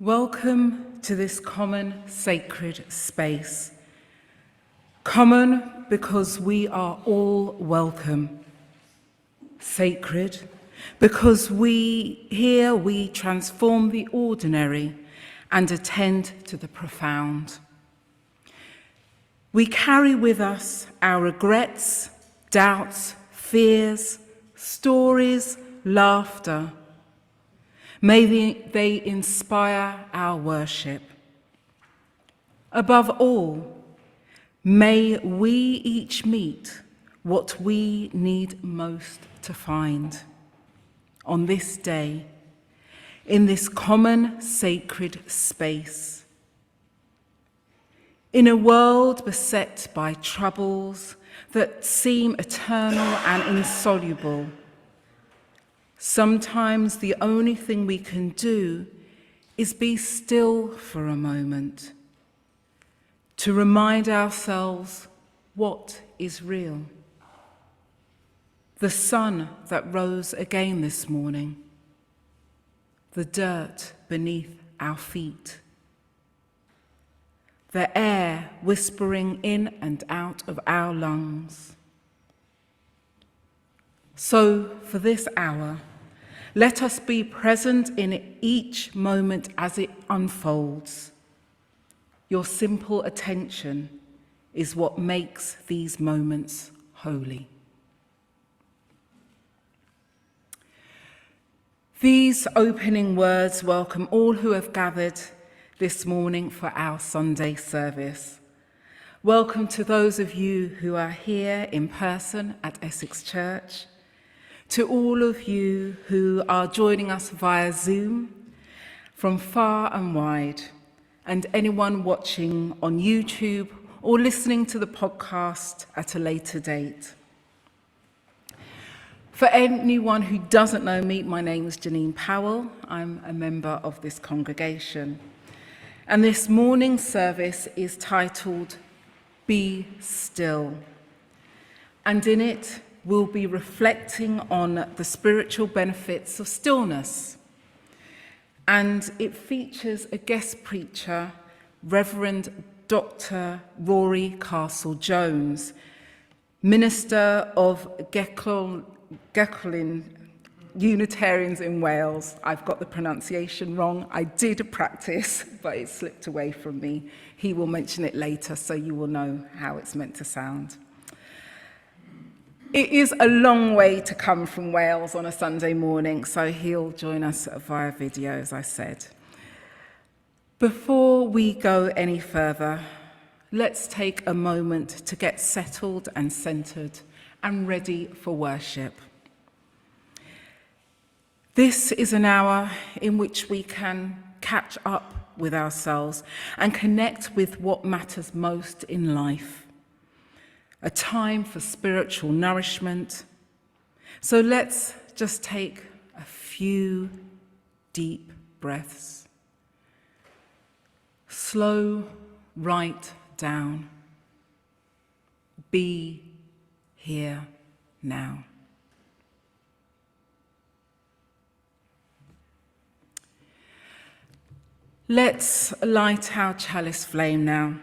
Welcome to this common sacred space. Common because we are all welcome. Sacred because here we transform the ordinary and attend to the profound. We carry with us our regrets, doubts, fears, stories, laughter. May they inspire our worship. Above all, may we each meet what we need most to find on this day, in this common sacred space. In a world beset by troubles that seem eternal and insoluble, sometimes the only thing we can do is be still for a moment, to remind ourselves what is real. The sun that rose again this morning, the dirt beneath our feet, the air whispering in and out of our lungs. So for this hour, let us be present in each moment as it unfolds. Your simple attention is what makes these moments holy. These opening words welcome all who have gathered this morning for our Sunday service. Welcome to those of you who are here in person at Essex Church, to all of you who are joining us via Zoom from far and wide, and anyone watching on YouTube or listening to the podcast at a later date. For anyone who doesn't know me, my name is Jeannene Powell. I'm a member of this congregation. And this morning's service is titled, Be Still. And in it, we'll be reflecting on the spiritual benefits of stillness. And it features a guest preacher, Reverend Dr. Rory Castle-Jones, minister of Geckolin Unitarians in Wales. I've got the pronunciation wrong. I did practice, but it slipped away from me. He will mention it later, so you will know how it's meant to sound. It is a long way to come from Wales on a Sunday morning, so he'll join us via video, as I said. Before we go any further, let's take a moment to get settled and centered and ready for worship. This is an hour in which we can catch up with ourselves and connect with what matters most in life. A time for spiritual nourishment. So let's just take a few deep breaths. Slow right down. Be here now. Let's light our chalice flame now,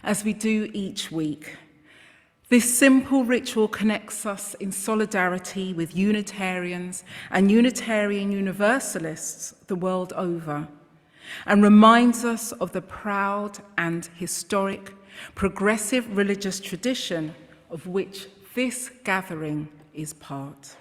as we do each week. This simple ritual connects us in solidarity with Unitarians and Unitarian Universalists the world over, and reminds us of the proud and historic progressive religious tradition of which this gathering is part.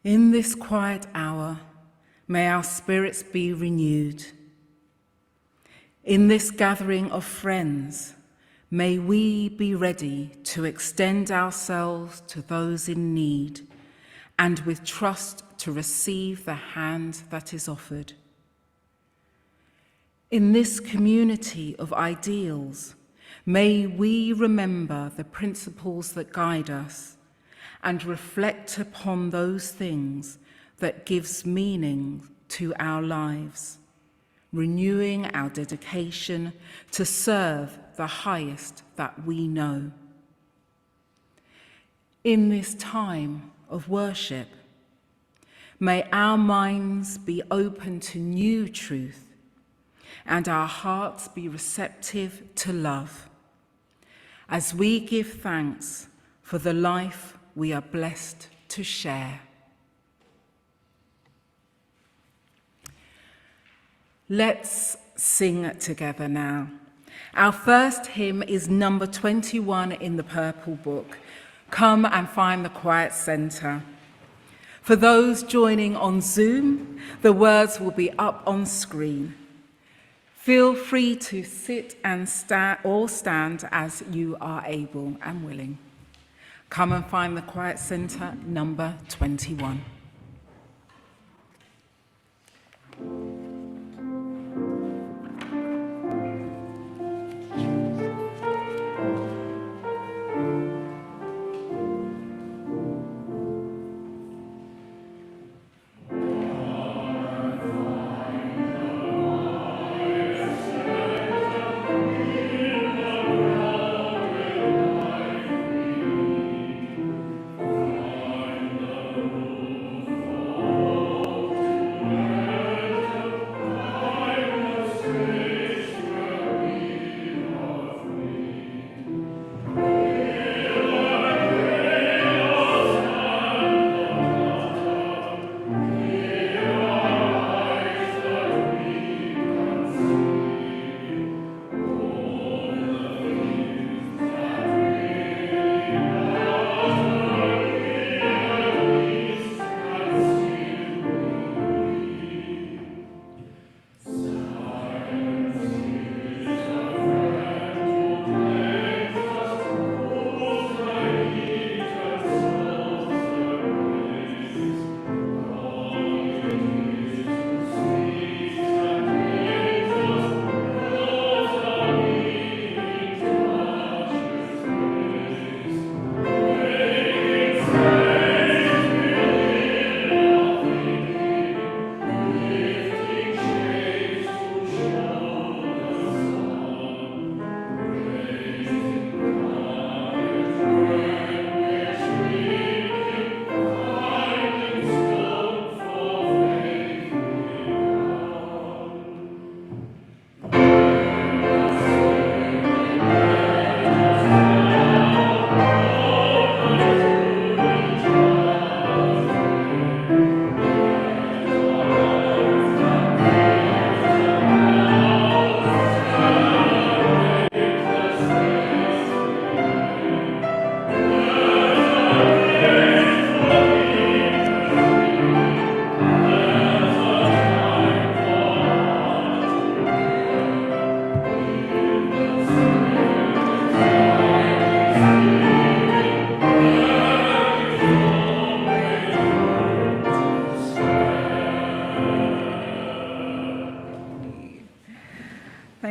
In this quiet hour, may our spirits be renewed. In this gathering of friends, may we be ready to extend ourselves to those in need and with trust to receive the hand that is offered. In this community of ideals, may we remember the principles that guide us and reflect upon those things that gives meaning to our lives, renewing our dedication to serve the highest that we know. In this time of worship, may our minds be open to new truth and our hearts be receptive to love as we give thanks for the life we are blessed to share. Let's sing together now. Our first hymn is number 21 in the Purple Book, Come and Find the Quiet Centre. For those joining on Zoom, the words will be up on screen. Feel free to sit and stand as you are able and willing. Come and Find the Quiet Centre, number 21.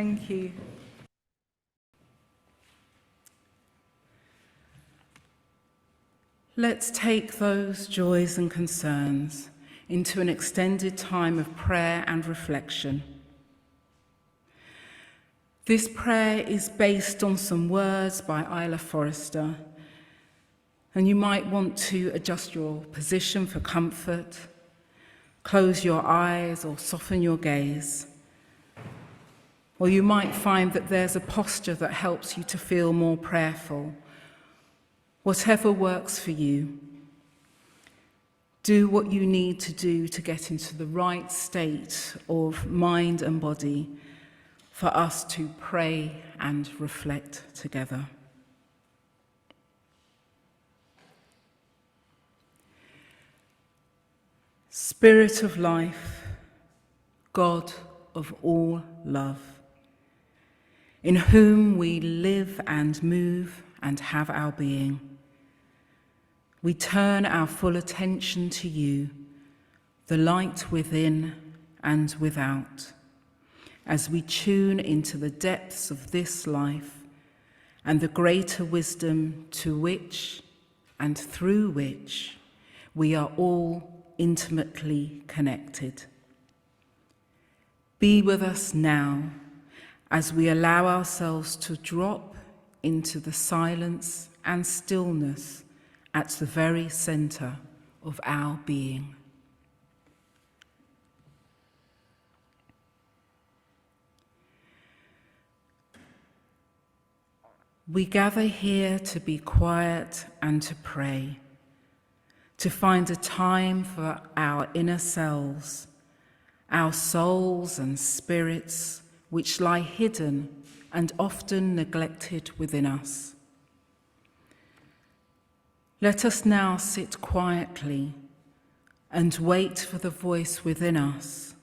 Thank you. Let's take those joys and concerns into an extended time of prayer and reflection. This prayer is based on some words by Isla Forrester, and you might want to adjust your position for comfort, close your eyes or soften your gaze. Or you might find that there's a posture that helps you to feel more prayerful. Whatever works for you, do what you need to do to get into the right state of mind and body for us to pray and reflect together. Spirit of life, God of all love, in whom we live and move and have our being, we turn our full attention to you, the light within and without, as we tune into the depths of this life and the greater wisdom to which and through which we are all intimately connected. Be with us now as we allow ourselves to drop into the silence and stillness at the very centre of our being. We gather here to be quiet and to pray, to find a time for our inner selves, our souls and spirits which lie hidden and often neglected within us. Let us now sit quietly and wait for the voice within us.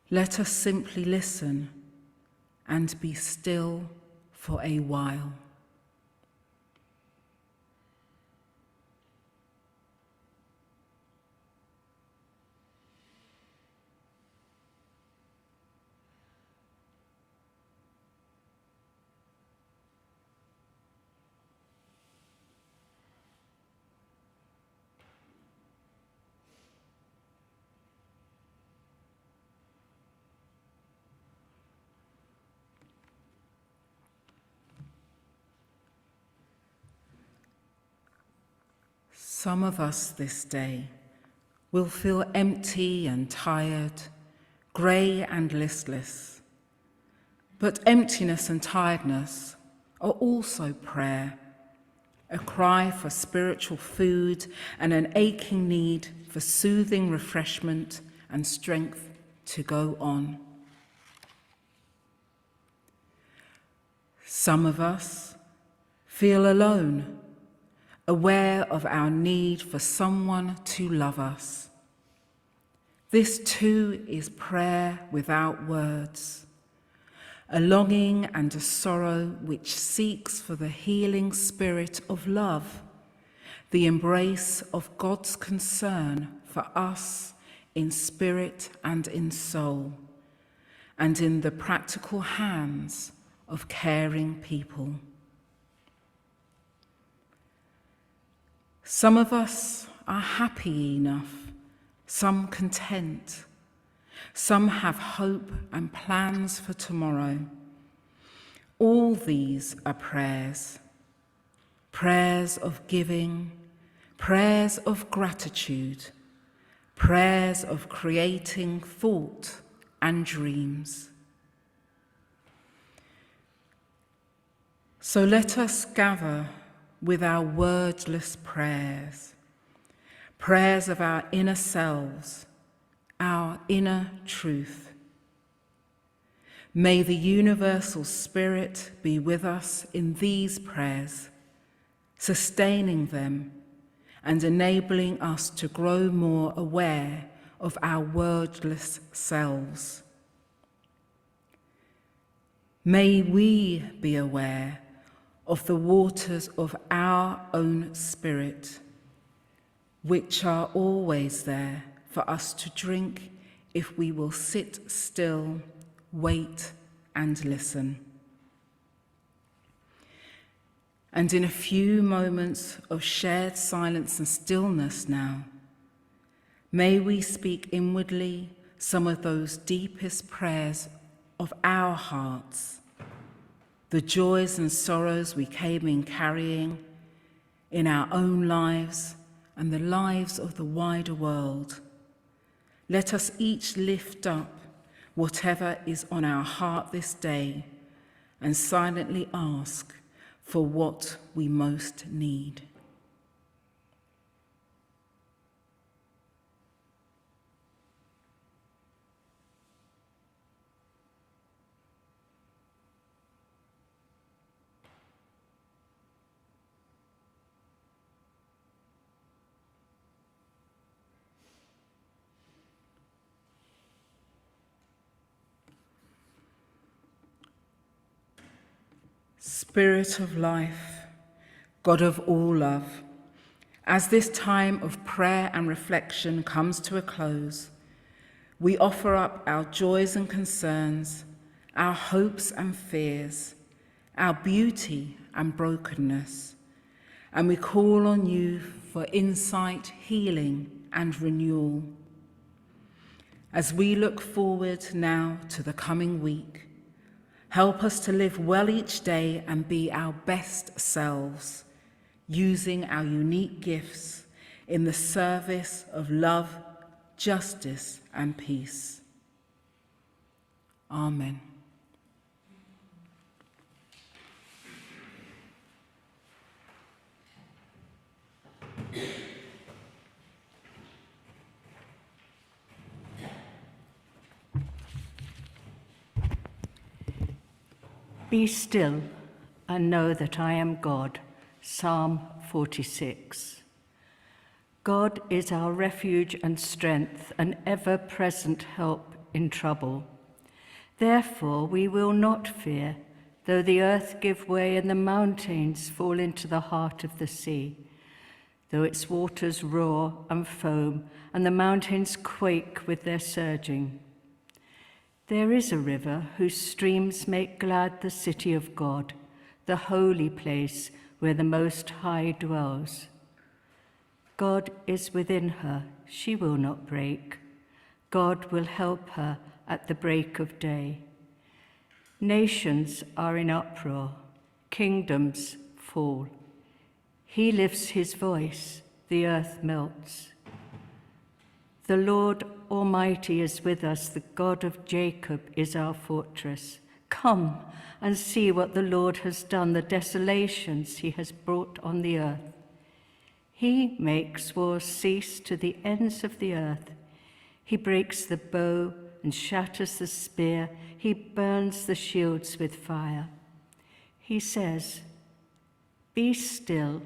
Let us simply listen and be still for a while. Some of us this day will feel empty and tired, grey and listless. But emptiness and tiredness are also prayer, a cry for spiritual food and an aching need for soothing refreshment and strength to go on. Some of us feel alone, aware of our need for someone to love us. This too is prayer without words, a longing and a sorrow which seeks for the healing spirit of love, the embrace of God's concern for us in spirit and in soul, and in the practical hands of caring people. Some of us are happy enough, some content, some have hope and plans for tomorrow. All these are prayers, prayers of giving, prayers of gratitude, prayers of creating thought and dreams. So let us gather with our wordless prayers, prayers of our inner selves, our inner truth. May the universal spirit be with us in these prayers, sustaining them and enabling us to grow more aware of our wordless selves. May we be aware of the waters of our own spirit, which are always there for us to drink if we will sit still, wait, and listen. And in a few moments of shared silence and stillness now, may we speak inwardly some of those deepest prayers of our hearts, the joys and sorrows we came in carrying in our own lives and the lives of the wider world. Let us each lift up whatever is on our heart this day and silently ask for what we most need. Spirit of life, God of all love, as this time of prayer and reflection comes to a close, we offer up our joys and concerns, our hopes and fears, our beauty and brokenness, and we call on you for insight, healing, and renewal. As we look forward now to the coming week, help us to live well each day and be our best selves, using our unique gifts in the service of love, justice, and peace. Amen. Be still and know that I am God. Psalm 46. God is our refuge and strength, an ever-present help in trouble. Therefore we will not fear, though the earth give way and the mountains fall into the heart of the sea, though its waters roar and foam and the mountains quake with their surging. There is a river whose streams make glad the city of God, the holy place where the Most High dwells. God is within her, she will not break. God will help her at the break of day. Nations are in uproar, kingdoms fall. He lifts his voice, the earth melts. The Lord Almighty is with us, the God of Jacob is our fortress. Come and see what the Lord has done, the desolations he has brought on the earth. He makes wars cease to the ends of the earth. He breaks the bow and shatters the spear. He burns the shields with fire. He says, "Be still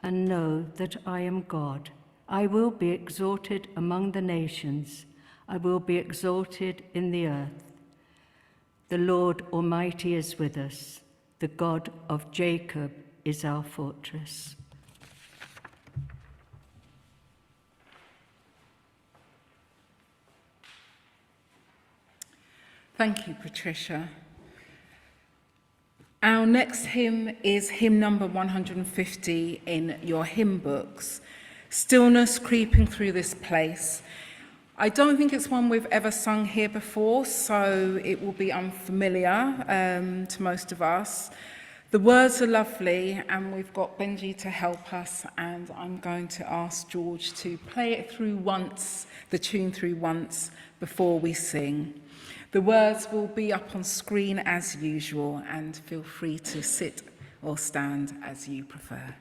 and know that I am God. I will be exalted among the nations. I will be exalted in the earth. The Lord Almighty is with us. The God of Jacob is our fortress." Thank you, Patricia. Our next hymn is hymn number 150 in your hymn books, Stillness Creeping Through This Place. I don't think it's one we've ever sung here before, so it will be unfamiliar to most of us. The words are lovely, and we've got Benjie to help us, and I'm going to ask George to play it through once, the tune through once, before we sing. The words will be up on screen as usual, and feel free to sit or stand as you prefer.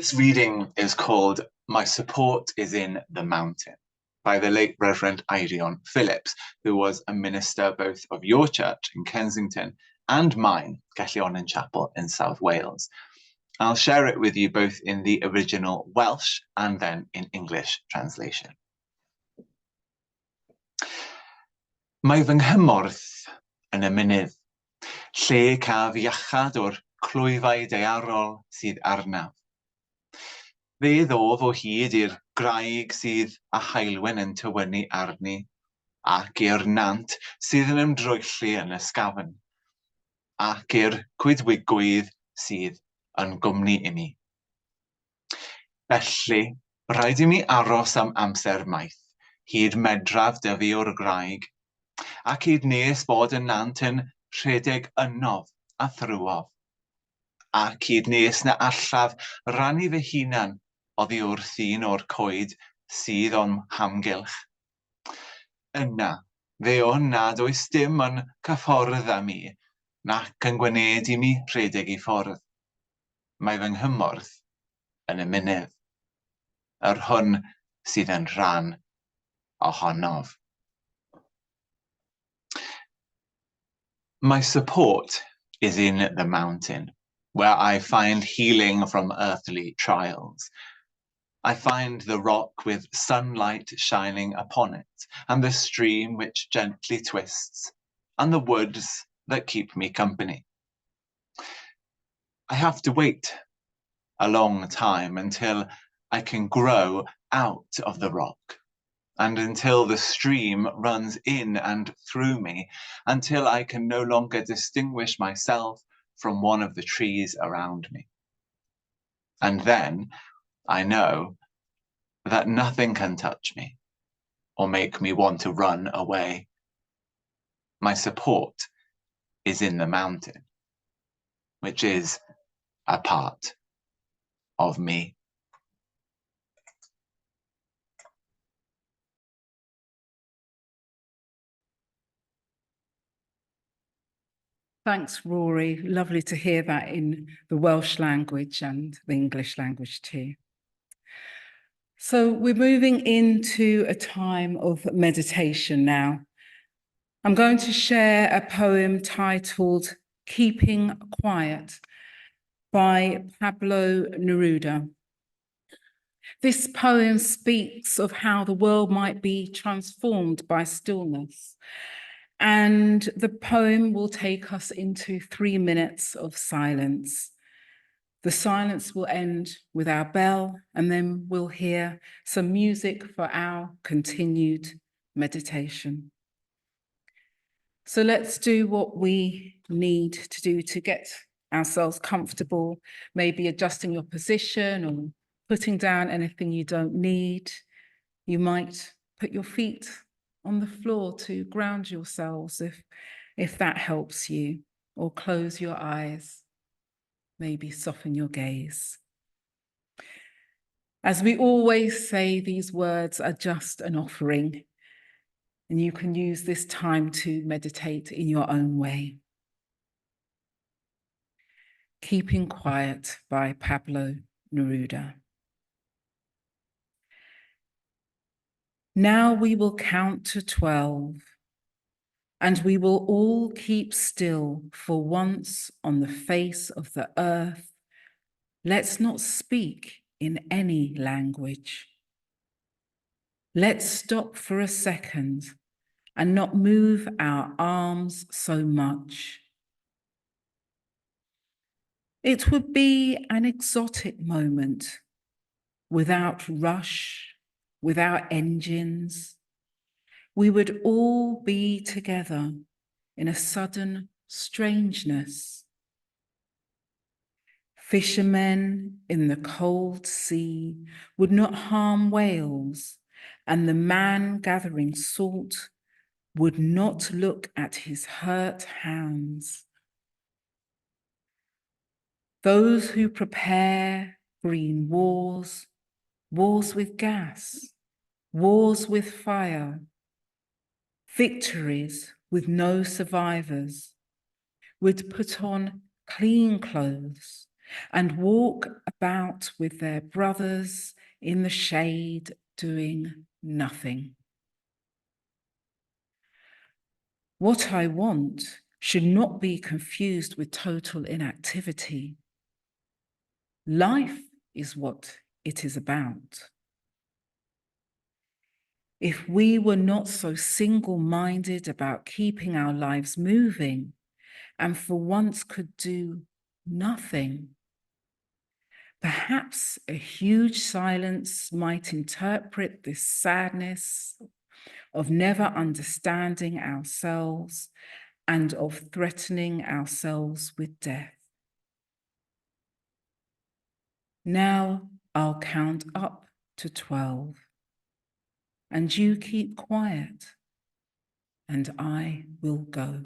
This reading is called My Support is in the Mountain by the late Reverend Irion Phillips, who was a minister both of your church in Kensington and mine, Gellion Chapel in South Wales. I'll share it with you both in the original Welsh and then in English translation. Mae fy nghymorth yn y mynydd, lle caf iachad o'r clwyfau daearol sydd arnaf. Fe ddof o hyd i'r graig sydd a haelwen yn tywynnu arni, ac i'r nant sydd yn ymdrwyllu yn ysgafn, ac i'r coedwigwydd sydd yn gwmni i mi. Felly, rhaid i mi aros am amser maith, hyd medraf dyfu o'r graig, ac hyd nes bod y nant yn rhedeg ynof a thrwof, ac hyd nes na allaf rannu fy hunan oddi wrth un o'r coed sydd o'n hamgylch. Yna, fe o'n nad oes dim yn cyffordd â mi, nac yn gwneud i mi rhedeg i ffwrdd. Mae fy nghymorth yn y mynydd, yr hwn sydd yn rhan ohonof. My support is in the mountain, where I find healing from earthly trials. I find the rock with sunlight shining upon it, and the stream which gently twists, and the woods that keep me company. I have to wait a long time until I can grow out of the rock, and until the stream runs in and through me, until I can no longer distinguish myself from one of the trees around me. And then I know that nothing can touch me or make me want to run away. My support is in the mountain, which is a part of me. Thanks, Rory. Lovely to hear that in the Welsh language and the English language too. So we're moving into a time of meditation now. I'm going to share a poem titled Keeping Quiet by Pablo Neruda. This poem speaks of how the world might be transformed by stillness. And the poem will take us into 3 minutes of silence. The silence will end with our bell, and then we'll hear some music for our continued meditation. So let's do what we need to do to get ourselves comfortable, maybe adjusting your position or putting down anything you don't need. You might put your feet on the floor to ground yourselves if that helps you, or close your eyes, maybe soften your gaze. As we always say, these words are just an offering, and you can use this time to meditate in your own way. Keeping Quiet by Pablo Neruda. Now we will count to 12, and we will all keep still for once on the face of the earth. Let's not speak in any language. Let's stop for a second and not move our arms so much. It would be an exotic moment, without rush, without engines. We would all be together in a sudden strangeness. Fishermen in the cold sea would not harm whales, and the man gathering salt would not look at his hurt hands. Those who prepare green wars, wars with gas, wars with fire, victories with no survivors, would put on clean clothes and walk about with their brothers in the shade doing nothing. What I want should not be confused with total inactivity. Life is what it is about. If we were not so single-minded about keeping our lives moving and for once could do nothing, perhaps a huge silence might interpret this sadness of never understanding ourselves and of threatening ourselves with death. Now I'll count up to 12, and you keep quiet, and I will go.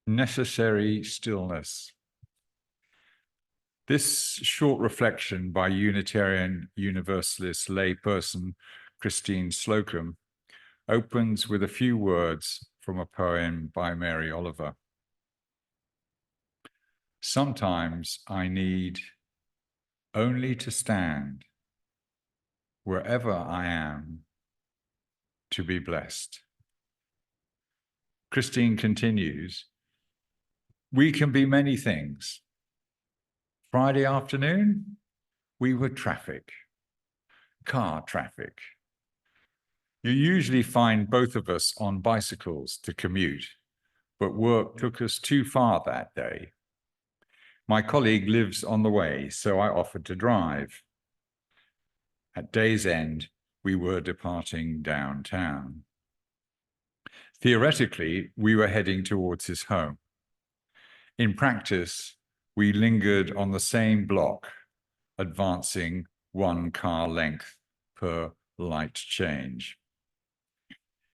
Necessary stillness. This short reflection by Unitarian Universalist layperson Christine Slocum opens with a few words from a poem by Mary Oliver. Sometimes I need only to stand wherever I am to be blessed. Christine continues, we can be many things. Friday afternoon, we were car traffic. You usually find both of us on bicycles to commute, but work took us too far that day. My colleague lives on the way, so I offered to drive. At day's end, we were departing downtown. Theoretically, we were heading towards his home. In practice, we lingered on the same block, advancing 1 car length per light change.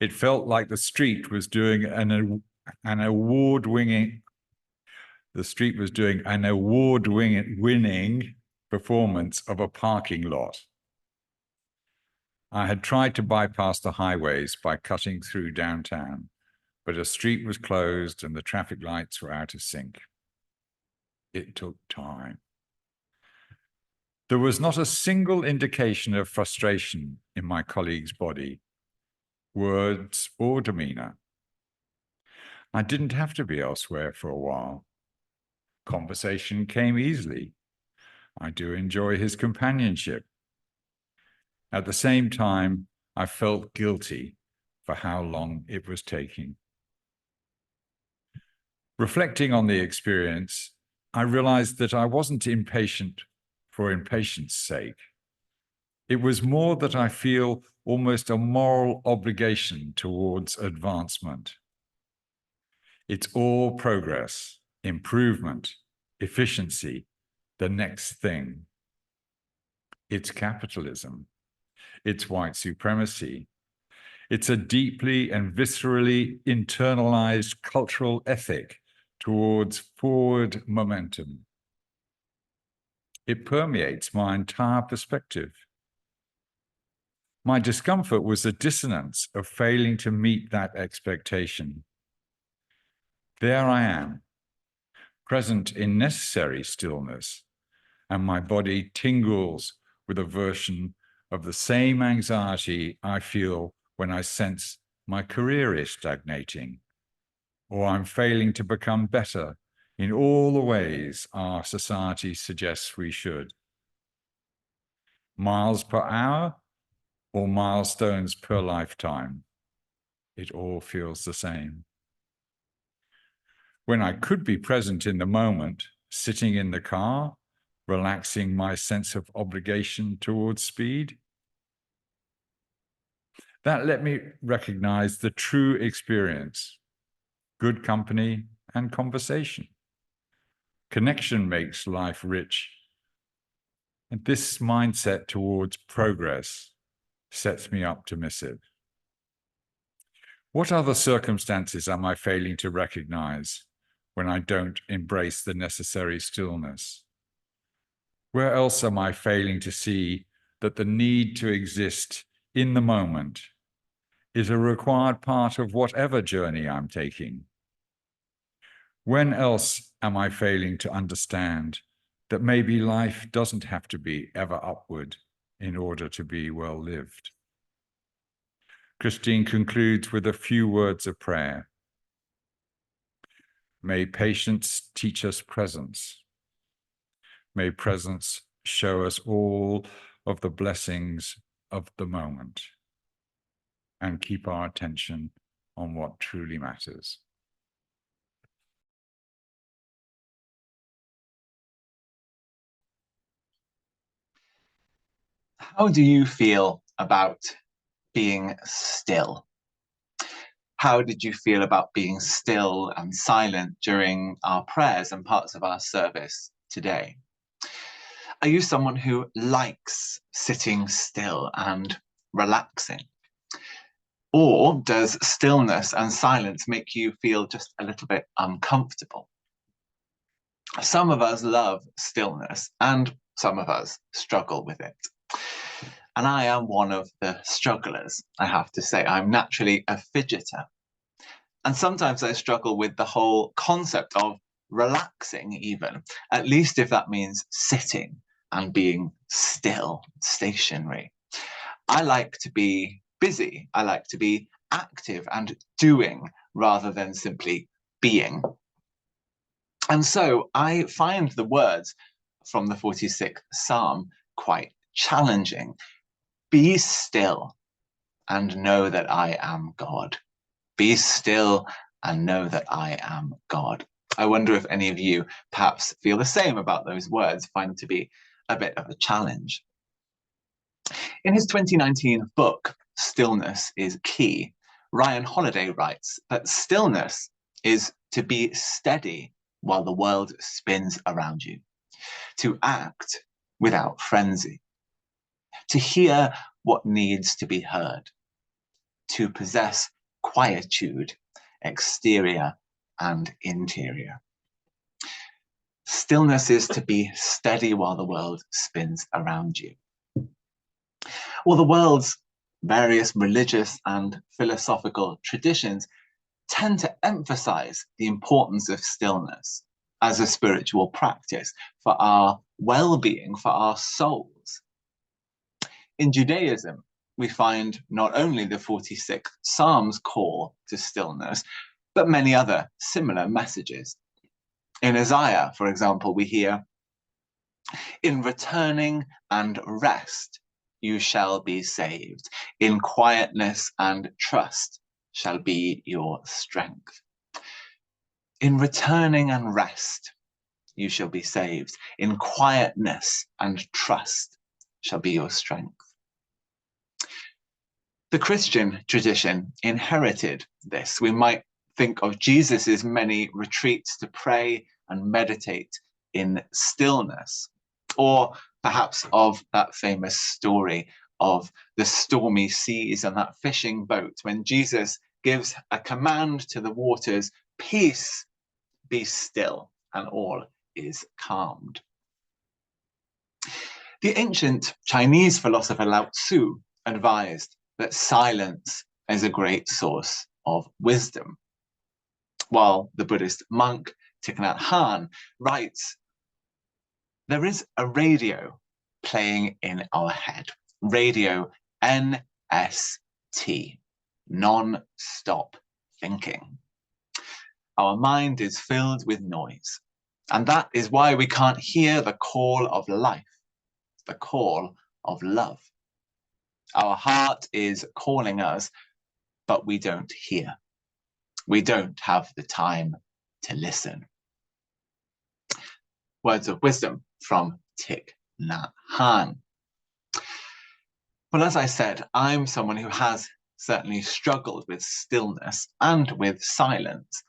It felt like the street was doing an award-winning performance of a parking lot. I had tried to bypass the highways by cutting through downtown, but a street was closed and the traffic lights were out of sync. It took time. There was not a single indication of frustration in my colleague's body, words or demeanor. I didn't have to be elsewhere for a while. Conversation came easily. I do enjoy his companionship. At the same time, I felt guilty for how long it was taking. Reflecting on the experience, I realized that I wasn't impatient for impatience' sake. It was more that I feel almost a moral obligation towards advancement. It's all progress, improvement, efficiency, the next thing. It's capitalism. It's white supremacy. It's a deeply and viscerally internalized cultural ethic towards forward momentum. It permeates my entire perspective. My discomfort was the dissonance of failing to meet that expectation. There I am, present in necessary stillness, and my body tingles with a version of the same anxiety I feel when I sense my career is stagnating, or I'm failing to become better in all the ways our society suggests we should. Miles per hour or milestones per lifetime, it all feels the same. When I could be present in the moment, sitting in the car, relaxing my sense of obligation towards speed. That let me recognize the true experience, good company and conversation. Connection makes life rich. And this mindset towards progress sets me up to miss it. What other circumstances am I failing to recognize when I don't embrace the necessary stillness? Where else am I failing to see that the need to exist in the moment is a required part of whatever journey I'm taking? When else am I failing to understand that maybe life doesn't have to be ever upward in order to be well lived? Christine concludes with a few words of prayer. May patience teach us presence. May presence show us all of the blessings of the moment and keep our attention on what truly matters. How do you feel about being still? How did you feel about being still and silent during our prayers and parts of our service today? Are you someone who likes sitting still and relaxing? Or does stillness and silence make you feel just a little bit uncomfortable? Some of us love stillness and some of us struggle with it. And I am one of the strugglers, I have to say. I'm naturally a fidgeter. And sometimes I struggle with the whole concept of relaxing even, at least if that means sitting and being still, stationary. I like to be busy. I like to be active and doing rather than simply being. And so I find the words from the 46th Psalm quite challenging. Be still and know that I am God. Be still and know that I am God. I wonder if any of you perhaps feel the same about those words, find them to be a bit of a challenge. In his 2019 book, Stillness is Key, Ryan Holiday writes that stillness is to be steady while the world spins around you, to act without frenzy, to hear what needs to be heard, to possess quietude, exterior and interior. Stillness is to be steady while the world spins around you. Well, the world's various religious and philosophical traditions tend to emphasize the importance of stillness as a spiritual practice for our well-being, for our souls. In Judaism, we find not only the 46th Psalm's call to stillness, but many other similar messages. In Isaiah, for example, we hear, "In returning and rest you shall be saved. In quietness and trust shall be your strength." In returning and rest you shall be saved. In quietness and trust shall be your strength. The Christian tradition inherited this. We might think of Jesus's many retreats to pray and meditate in stillness, or perhaps of that famous story of the stormy seas and that fishing boat when Jesus gives a command to the waters, "Peace, be still," and all is calmed. The ancient Chinese philosopher Lao Tzu advised that silence is a great source of wisdom, while the Buddhist monk Thich Nhat Hanh writes, "There is a radio playing in our head, radio NST, non-stop thinking. Our mind is filled with noise, and that is why we can't hear the call of life, the call of love. Our heart is calling us, but we don't hear. We don't have the time to listen." Words of wisdom from Thich Nhat Hanh. Well, as I said, I'm someone who has certainly struggled with stillness and with silence,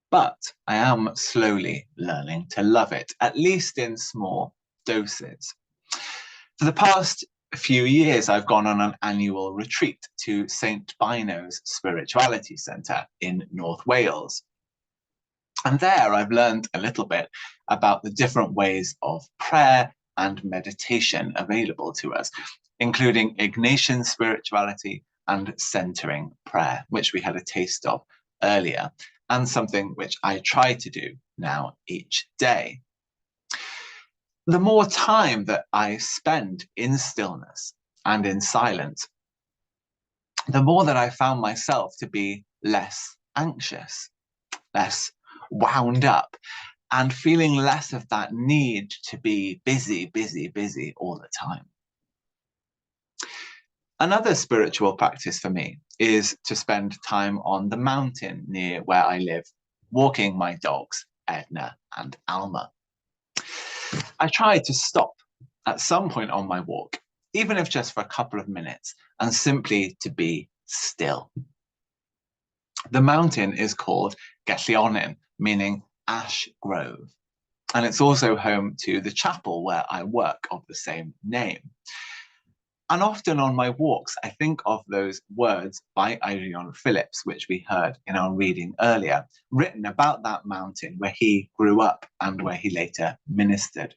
but I am slowly learning to love it, at least in small doses. For the past few years, I've gone on an annual retreat to St. Bino's Spirituality Centre in North Wales. And there I've learned a little bit about the different ways of prayer and meditation available to us, including Ignatian spirituality and centering prayer, which we had a taste of earlier, and something which I try to do now each day. The more time that I spend in stillness and in silence, the more that I found myself to be less anxious, less wound up, and feeling less of that need to be busy all the time. Another spiritual practice for me is to spend time on the mountain near where I live, walking my dogs, Edna and Alma. I try to stop at some point on my walk, even if just for a couple of minutes, and simply to be still. The mountain is called Jeannene, meaning ash grove, and it's also home to the chapel where I work of the same name. And often on my walks, I think of those words by Jeannene Phillips, which we heard in our reading earlier, written about that mountain where he grew up and where he later ministered.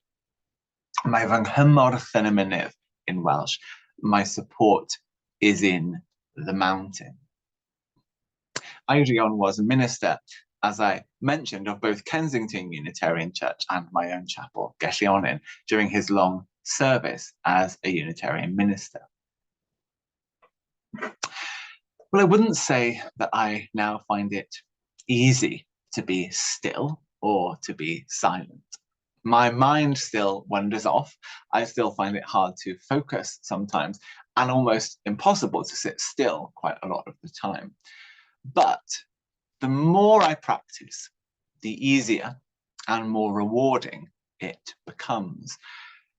Mae fy nghymorth yn y mynydd in Welsh. My support is in the mountain. Jeannene was a minister, as I mentioned, of both Kensington Unitarian Church and my own chapel, Jeannene, during his long service as a Unitarian minister. Well, I wouldn't say that I now find it easy to be still or to be silent. My mind still wanders off. I still find it hard to focus sometimes, and almost impossible to sit still quite a lot of the time. But the more I practice, the easier and more rewarding it becomes.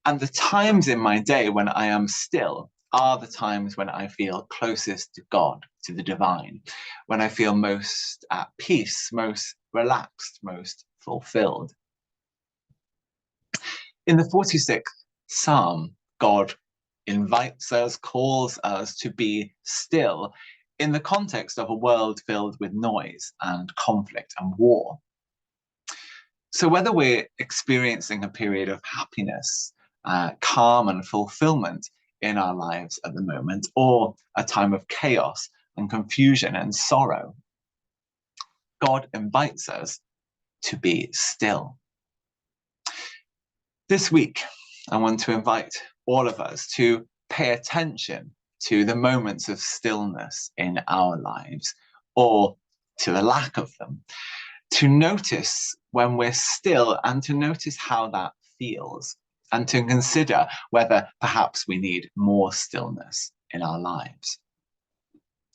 And the times in my day when I am still are the times when I feel closest to God, to the divine, when I feel most at peace, most relaxed, most fulfilled. In the 46th Psalm, God invites us, calls us to be still in the context of a world filled with noise and conflict and war. So whether we're experiencing a period of happiness, calm and fulfillment in our lives at the moment, or a time of chaos and confusion and sorrow, God invites us to be still. This week, I want to invite all of us to pay attention to the moments of stillness in our lives, or to the lack of them, to notice when we're still and to notice how that feels, and to consider whether perhaps we need more stillness in our lives.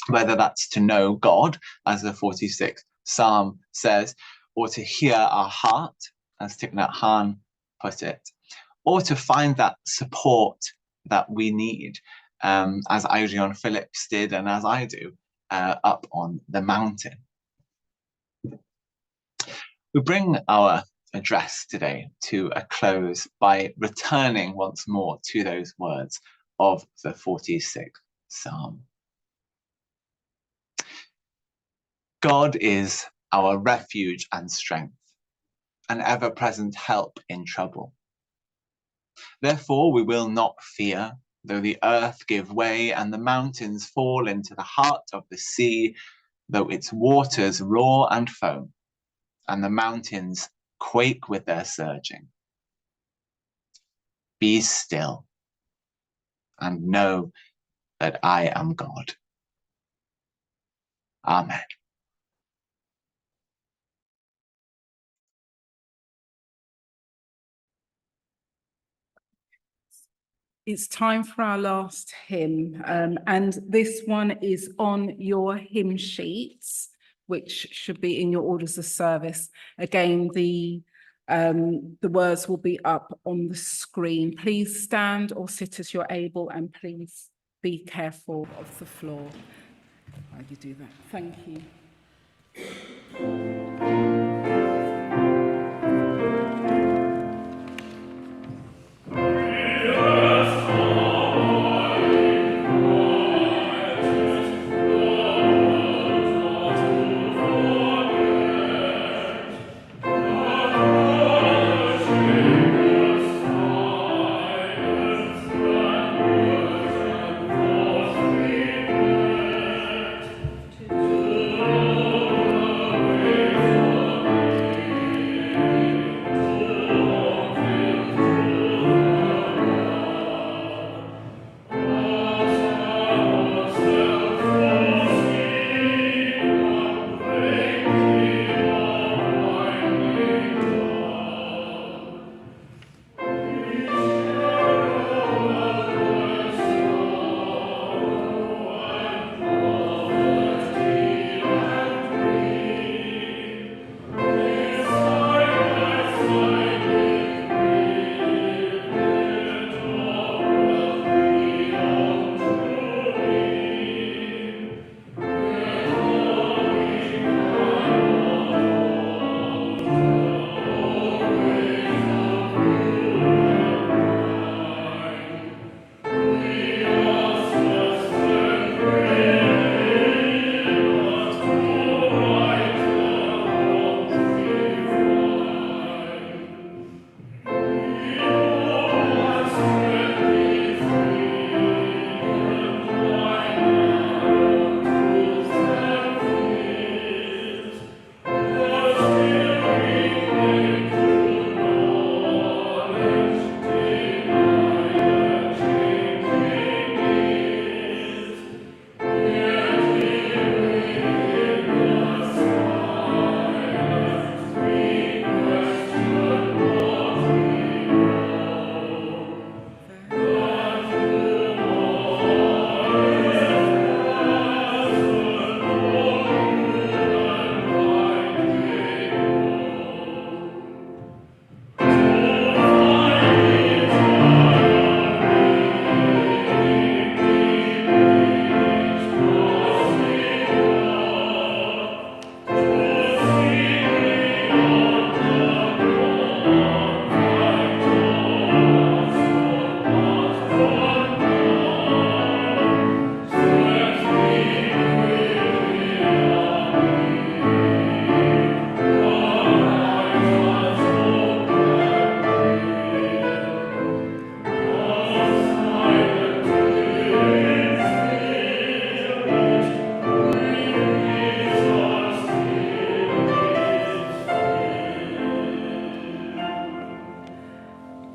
Whether that's to know God, as the 46th Psalm says, or to hear our heart, as Thich Nhat Hanh put it, or to find that support that we need, as Jeannene Phillips did and as I do, up on the mountain. We bring our address today to a close by returning once more to those words of the 46th Psalm. God is our refuge and strength, an ever-present help in trouble. Therefore we will not fear, though the earth give way and the mountains fall into the heart of the sea, though its waters roar and foam, and the mountains quake with their surging. Be still and know that I am God. Amen. It's time for our last hymn, and this one is on your hymn sheets, which should be in your orders of service. Again, the The words will be up on the screen. Please stand or sit as you're able, and please be careful of the floor while you do that. Thank you.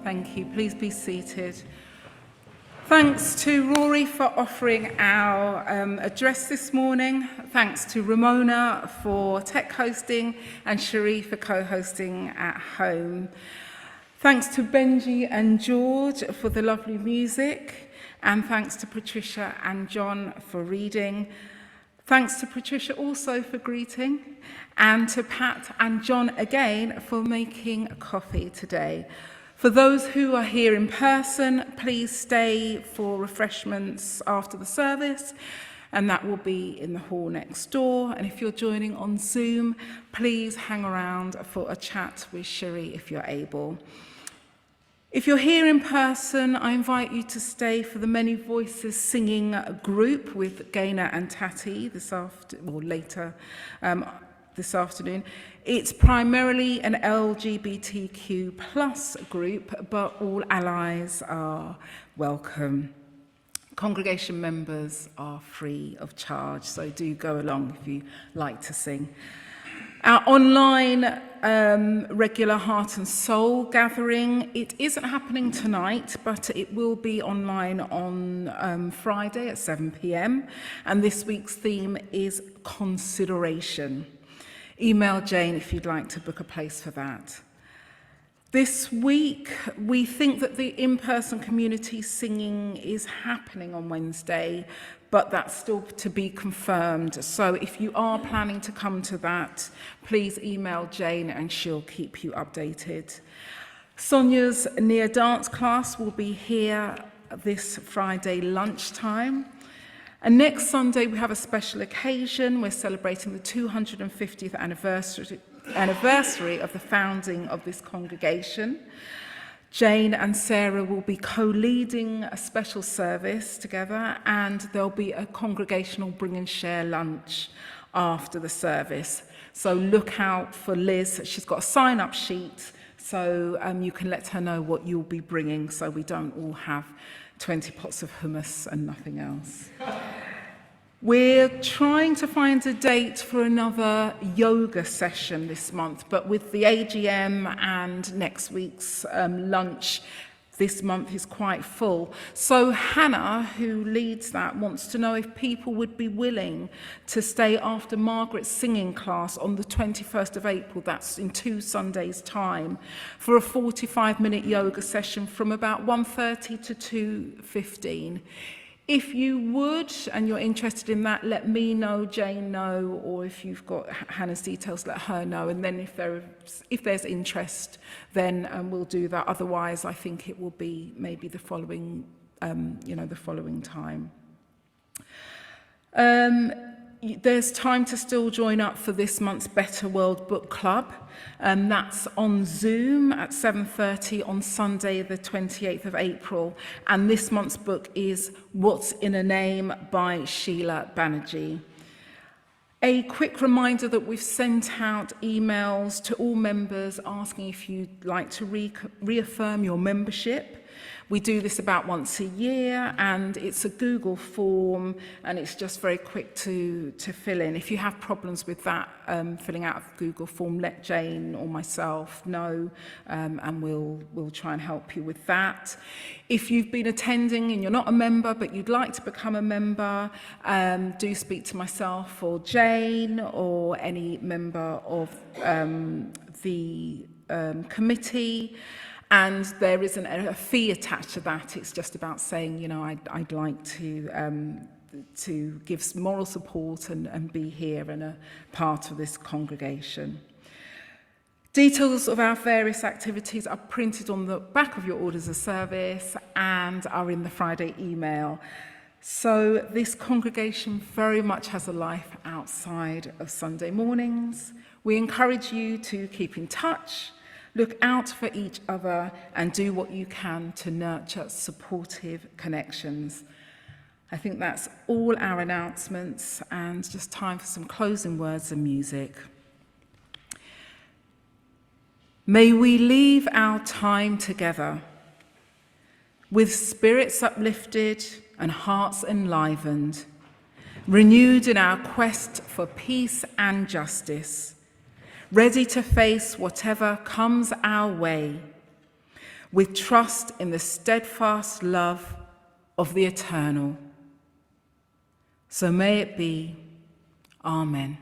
Thank you. Please be seated. Thanks to Rory for offering our address this morning. Thanks to Ramona for tech hosting and Cherie for co-hosting at home. Thanks to Benjie and George for the lovely music. And thanks to Patricia and John for reading. Thanks to Patricia also for greeting. And to Pat and John again for making coffee today. For those who are here in person, please stay for refreshments after the service, and that will be in the hall next door. And if you're joining on Zoom, please hang around for a chat with Cherie if you're able. If you're here in person, I invite you to stay for the Many Voices singing group with Gaynor and Tati later this afternoon. It's primarily an LGBTQ plus group, but all allies are welcome. Congregation members are free of charge, so do go along if you like to sing. Our online regular Heart and Soul gathering, it isn't happening tonight, but it will be online on Friday at 7 p.m. And this week's theme is consideration. Email Jane if you'd like to book a place for that. This week, we think that the in-person community singing is happening on Wednesday, but that's still to be confirmed. So if you are planning to come to that, please email Jane and she'll keep you updated. Sonia's near dance class will be here this Friday lunchtime. And next Sunday, we have a special occasion. We're celebrating the 250th anniversary of the founding of this congregation. Jane and Sarah will be co-leading a special service together, and there'll be a congregational bring and share lunch after the service. So look out for Liz. She's got a sign-up sheet, so you can let her know what you'll be bringing, so we don't all have 20 pots of hummus and nothing else. We're trying to find a date for another yoga session this month, but with the AGM and next week's lunch, this month is quite full. So Hannah, who leads that, wants to know if people would be willing to stay after Margaret's singing class on the 21st of April, that's in 2 Sundays' time, for a 45-minute yoga session from about 1:30 to 2:15. If you would, and you're interested in that, let me know, Jane know, or if you've got Hannah's details, let her know. And then if there's interest, then we'll do that. Otherwise, I think it will be maybe the following, the following time. There's time to still join up for this month's Better World Book Club. That's on Zoom at 7:30 on Sunday, the 28th of April. And this month's book is What's in a Name by Sheila Banerjee. A quick reminder that we've sent out emails to all members asking if you'd like to reaffirm your membership. We do this about once a year, and it's a Google form, and it's just very quick to fill in. If you have problems with that, filling out a Google form, let Jane or myself know, and we'll try and help you with that. If you've been attending and you're not a member, but you'd like to become a member, do speak to myself or Jane or any member of the committee. And there isn't a fee attached to that. It's just about saying, I'd like to give moral support and be here and a part of this congregation. Details of our various activities are printed on the back of your orders of service and are in the Friday email. So this congregation very much has a life outside of Sunday mornings. We encourage you to keep in touch, look out for each other, and do what you can to nurture supportive connections. I think that's all our announcements, and just time for some closing words and music. May we leave our time together with spirits uplifted and hearts enlivened, renewed in our quest for peace and justice, ready to face whatever comes our way, with trust in the steadfast love of the eternal. So may it be. Amen.